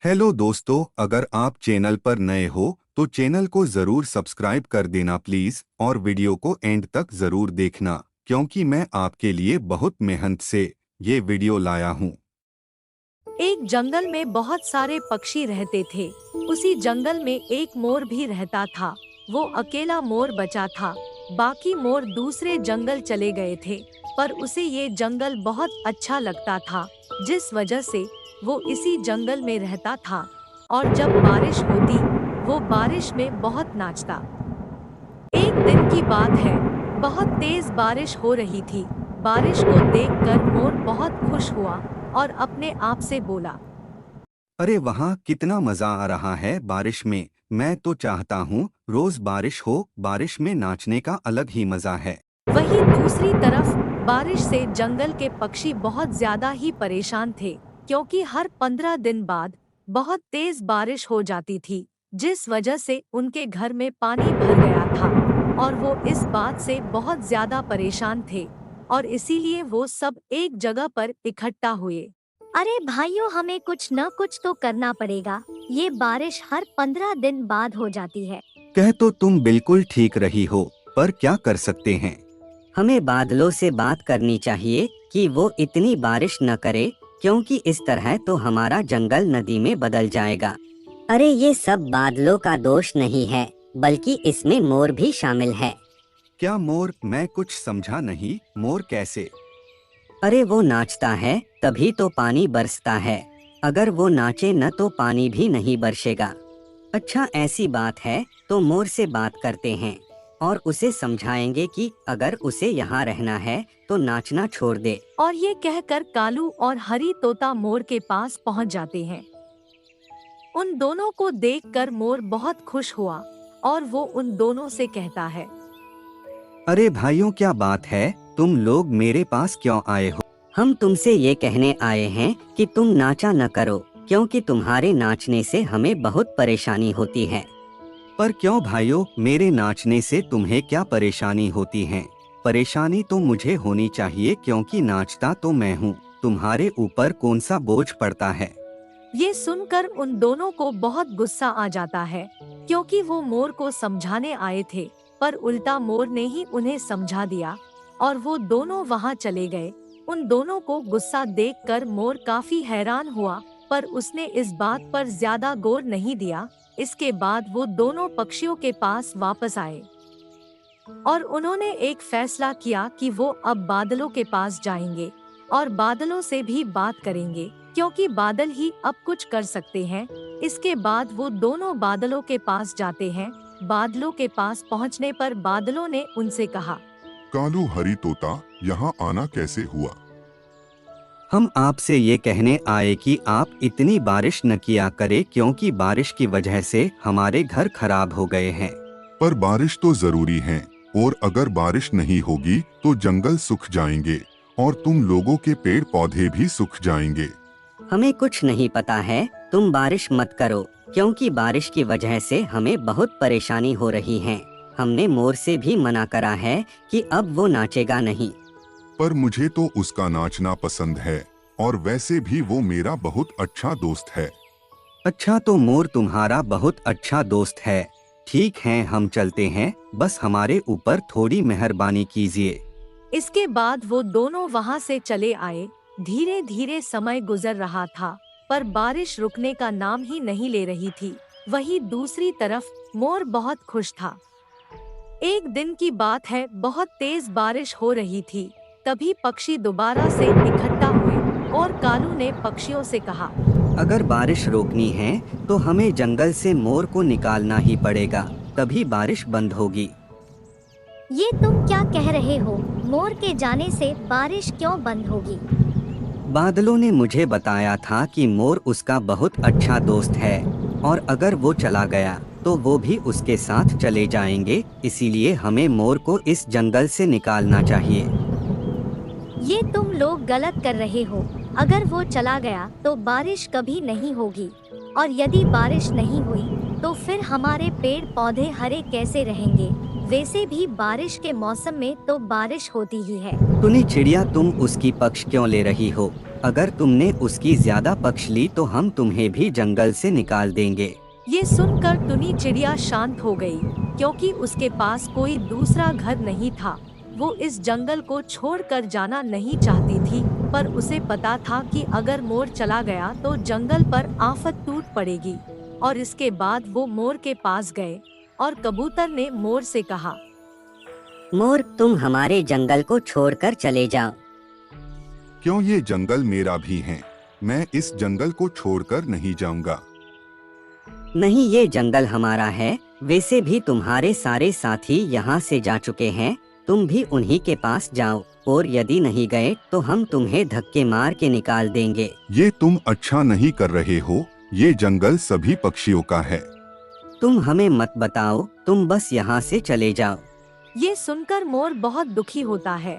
Hello दोस्तों, अगर आप चैनल पर नए हो तो चैनल को जरूर सब्सक्राइब कर देना प्लीज और वीडियो को एंड तक जरूर देखना क्योंकि मैं आपके लिए बहुत मेहनत से ये वीडियो लाया हूँ। एक जंगल में बहुत सारे पक्षी रहते थे। उसी जंगल में एक मोर भी रहता था। वो अकेला मोर बचा था। बाकी मोर दूसरे जंगल चले गए थे, पर उसे ये जंगल बहुत अच्छा लगता था, जिस वजह से वो इसी जंगल में रहता था। और जब बारिश होती, वो बारिश में बहुत नाचता। एक दिन की बात है, बहुत तेज बारिश हो रही थी। बारिश को देखकर मोर बहुत खुश हुआ और अपने आप से बोला, अरे वहाँ कितना मजा आ रहा है बारिश में। मैं तो चाहता हूँ रोज बारिश हो, बारिश में नाचने का अलग ही मजा है। वहीं दूसरी तरफ बारिश से जंगल के पक्षी बहुत ज्यादा ही परेशान थे, क्योंकि हर 15 दिन बाद बहुत तेज बारिश हो जाती थी, जिस वजह से उनके घर में पानी भर गया था। और वो इस बात से बहुत ज्यादा परेशान थे, और इसीलिए वो सब एक जगह पर इकट्ठा हुए। अरे भाइयों, हमें कुछ न कुछ तो करना पड़ेगा। ये बारिश हर 15 दिन बाद हो जाती है। कह तो तुम बिल्कुल ठीक रही हो, पर क्या कर सकते हैं। हमें बादलों से बात करनी चाहिए कि वो इतनी बारिश न करे, क्योंकि इस तरह तो हमारा जंगल नदी में बदल जाएगा। अरे ये सब बादलों का दोष नहीं है, बल्कि इसमें मोर भी शामिल है। क्या मोर? मैं कुछ समझा नहीं। मोर कैसे? अरे वो नाचता है तभी तो पानी बरसता है। अगर वो नाचे न तो पानी भी नहीं बरसेगा। अच्छा, ऐसी बात है तो मोर से बात करते हैं और उसे समझाएंगे कि अगर उसे यहाँ रहना है तो नाचना छोड़ दे। और ये कहकर कालू और हरी तोता मोर के पास पहुँच जाते हैं। उन दोनों को देखकर मोर बहुत खुश हुआ और वो उन दोनों से कहता है, अरे भाइयों, क्या बात है, तुम लोग मेरे पास क्यों आए हो? हम तुमसे ये कहने आए हैं कि तुम नाचा न करो, क्योंकि तुम्हारे नाचने से हमें बहुत परेशानी होती है। पर क्यों भाइयों, मेरे नाचने से तुम्हें क्या परेशानी होती है? परेशानी तो मुझे होनी चाहिए, क्योंकि नाचता तो मैं हूँ। तुम्हारे ऊपर कौन सा बोझ पड़ता है? ये सुनकर उन दोनों को बहुत गुस्सा आ जाता है, क्योंकि वो मोर को समझाने आए थे, पर उल्टा मोर ने ही उन्हें समझा दिया और वो दोनों वहाँ चले गए। उन दोनों को गुस्सा देखकर मोर काफी हैरान हुआ, पर उसने इस बात पर ज्यादा गौर नहीं दिया। इसके बाद वो दोनों पक्षियों के पास वापस आए और उन्होंने एक फैसला किया कि वो अब बादलों के पास जाएंगे और बादलों से भी बात करेंगे, क्योंकि बादल ही अब कुछ कर सकते हैं। इसके बाद वो दोनों बादलों के पास जाते हैं। बादलों के पास पहुंचने पर बादलों ने उनसे कहा, कालू, हरी तोता, यहाँ आना कैसे हुआ? हम आपसे ये कहने आए कि आप इतनी बारिश न किया करे, क्योंकि बारिश की वजह से हमारे घर खराब हो गए हैं। पर बारिश तो जरूरी है, और अगर बारिश नहीं होगी तो जंगल सूख जाएंगे और तुम लोगों के पेड़ पौधे भी सूख जाएंगे। हमें कुछ नहीं पता है, तुम बारिश मत करो, क्योंकि बारिश की वजह से हमें बहुत परेशानी हो रही है। हमने मोर से भी मना करा है कि अब वो नाचेगा नहीं। पर मुझे तो उसका नाचना पसंद है, और वैसे भी वो मेरा बहुत अच्छा दोस्त है। अच्छा, तो मोर तुम्हारा बहुत अच्छा दोस्त है। ठीक है, हम चलते हैं, बस हमारे ऊपर थोड़ी मेहरबानी कीजिए। इसके बाद वो दोनों वहाँ से चले आए। धीरे धीरे समय गुजर रहा था, पर बारिश रुकने का नाम ही नहीं ले रही थी। वहीं दूसरी तरफ मोर बहुत खुश था। एक दिन की बात है, बहुत तेज बारिश हो रही थी। तभी पक्षी दोबारा से इकट्ठा हुए और कालू ने पक्षियों से कहा, अगर बारिश रोकनी है तो हमें जंगल से मोर को निकालना ही पड़ेगा, तभी बारिश बंद होगी। ये तुम क्या कह रहे हो? मोर के जाने से बारिश क्यों बंद होगी? बादलों ने मुझे बताया था कि मोर उसका बहुत अच्छा दोस्त है, और अगर वो चला गया तो वो भी उसके साथ चले जाएंगे। इसीलिए हमें मोर को इस जंगल से निकालना चाहिए। ये तुम लोग गलत कर रहे हो। अगर वो चला गया तो बारिश कभी नहीं होगी, और यदि बारिश नहीं हुई तो फिर हमारे पेड़ पौधे हरे कैसे रहेंगे? वैसे भी बारिश के मौसम में तो बारिश होती ही है। टुनी चिड़िया, तुम उसकी पक्ष क्यों ले रही हो? अगर तुमने उसकी ज्यादा पक्ष ली तो हम तुम्हें भी जंगल से निकाल देंगे। ये सुनकर टुनी चिड़िया शांत हो गई, क्योंकि उसके पास कोई दूसरा घर नहीं था। वो इस जंगल को छोड़कर जाना नहीं चाहती थी, पर उसे पता था कि अगर मोर चला गया तो जंगल पर आफत टूट पड़ेगी। और इसके बाद वो मोर के पास गए और कबूतर ने मोर से कहा, मोर, तुम हमारे जंगल को छोड़कर चले जाओ। क्यों? ये जंगल मेरा भी है, मैं इस जंगल को छोड़कर नहीं जाऊंगा। नहीं, ये जंगल हमारा है। वैसे भी तुम्हारे सारे साथी यहाँ से जा चुके हैं, तुम भी उन्हीं के पास जाओ, और यदि नहीं गए तो हम तुम्हें धक्के मार के निकाल देंगे। ये तुम अच्छा नहीं कर रहे हो, ये जंगल सभी पक्षियों का है। तुम हमें मत बताओ, तुम बस यहाँ से चले जाओ। ये सुनकर मोर बहुत दुखी होता है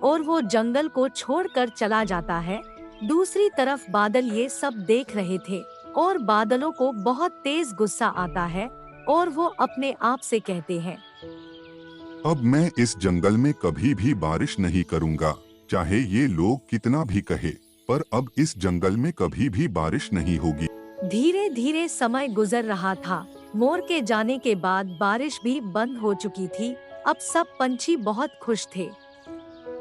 और वो जंगल को छोड़कर चला जाता है। दूसरी तरफ बादल ये सब देख रहे थे और बादलों को बहुत तेज गुस्सा आता है और वो अपने आप से कहते हैं, अब मैं इस जंगल में कभी भी बारिश नहीं करूंगा, चाहे ये लोग कितना भी कहे, पर अब इस जंगल में कभी भी बारिश नहीं होगी। धीरे धीरे समय गुजर रहा था। मोर के जाने के बाद बारिश भी बंद हो चुकी थी। अब सब पंछी बहुत खुश थे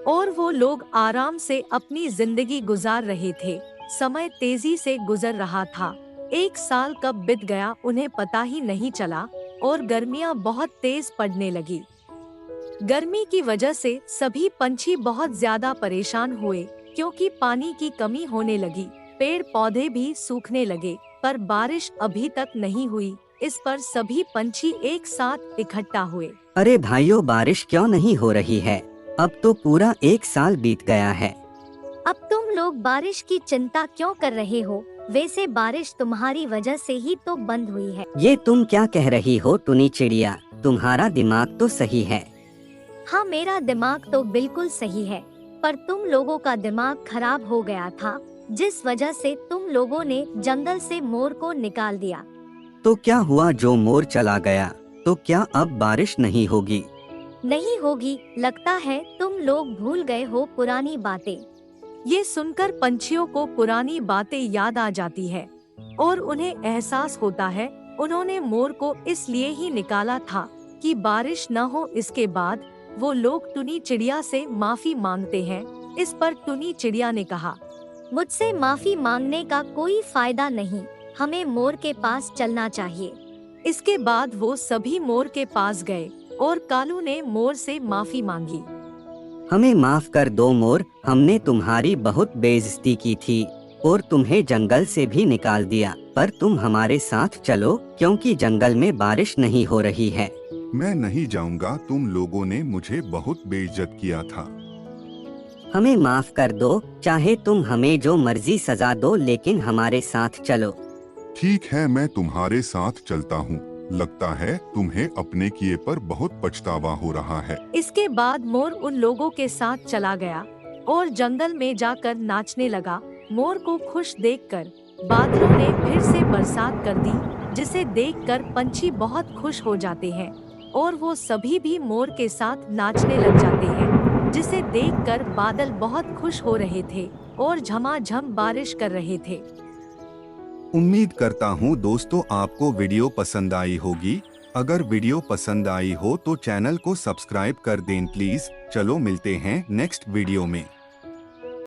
और वो लोग आराम से अपनी जिंदगी गुजार रहे थे। समय तेजी से गुजर रहा था। 1 साल कब बीत गया उन्हें पता ही नहीं चला और गर्मियां बहुत तेज पड़ने लगी। गर्मी की वजह से सभी पंछी बहुत ज्यादा परेशान हुए, क्योंकि पानी की कमी होने लगी। पेड़ पौधे भी सूखने लगे, पर बारिश अभी तक नहीं हुई। इस पर सभी पंछी एक साथ इकट्ठा हुए। अरे भाइयों, बारिश क्यों नहीं हो रही है? अब तो पूरा 1 साल बीत गया है। अब तुम लोग बारिश की चिंता क्यों कर रहे हो? वैसे बारिश तुम्हारी वजह से ही तो बंद हुई है। ये तुम क्या कह रही हो टुनी चिड़िया? तुम्हारा दिमाग तो सही है। हाँ, मेरा दिमाग तो बिल्कुल सही है, पर तुम लोगों का दिमाग खराब हो गया था, जिस वजह से तुम लोगों ने जंगल से मोर को निकाल दिया। तो क्या हुआ? जो मोर चला गया तो क्या अब बारिश नहीं होगी? नहीं होगी। लगता है तुम लोग भूल गए हो पुरानी बातें। ये सुनकर पंछियों को पुरानी बातें याद आ जाती है और उन्हें एहसास होता है उन्होंने मोर को इसलिए ही निकाला था कि बारिश न हो। इसके बाद वो लोग टुनी चिड़िया से माफी मांगते हैं। इस पर टुनी चिड़िया ने कहा, मुझसे माफी मांगने का कोई फायदा नहीं, हमें मोर के पास चलना चाहिए। इसके बाद वो सभी मोर के पास गए और कालू ने मोर से माफी मांगी। हमें माफ कर दो मोर, हमने तुम्हारी बहुत बेइज्जती की थी और तुम्हें जंगल से भी निकाल दिया, पर तुम हमारे साथ चलो क्योंकि जंगल में बारिश नहीं हो रही है। मैं नहीं जाऊंगा, तुम लोगों ने मुझे बहुत बेइज्जत किया था। हमें माफ कर दो, चाहे तुम हमें जो मर्जी सजा दो, लेकिन हमारे साथ चलो। ठीक है, मैं तुम्हारे साथ चलता हूँ। लगता है तुम्हें अपने किए पर बहुत पछतावा हो रहा है। इसके बाद मोर उन लोगों के साथ चला गया और जंगल में जाकर नाचने लगा। मोर को खुश देखकर बादलों ने फिर से बरसात कर दी, जिसे देखकर पंछी बहुत खुश हो जाते हैं और वो सभी भी मोर के साथ नाचने लग जाते हैं, जिसे देखकर बादल बहुत खुश हो रहे थे और झमाझम बारिश कर रहे थे। उम्मीद करता हूँ दोस्तों आपको वीडियो पसंद आई होगी। अगर वीडियो पसंद आई हो तो चैनल को सब्सक्राइब कर दें प्लीज। चलो मिलते हैं नेक्स्ट वीडियो में।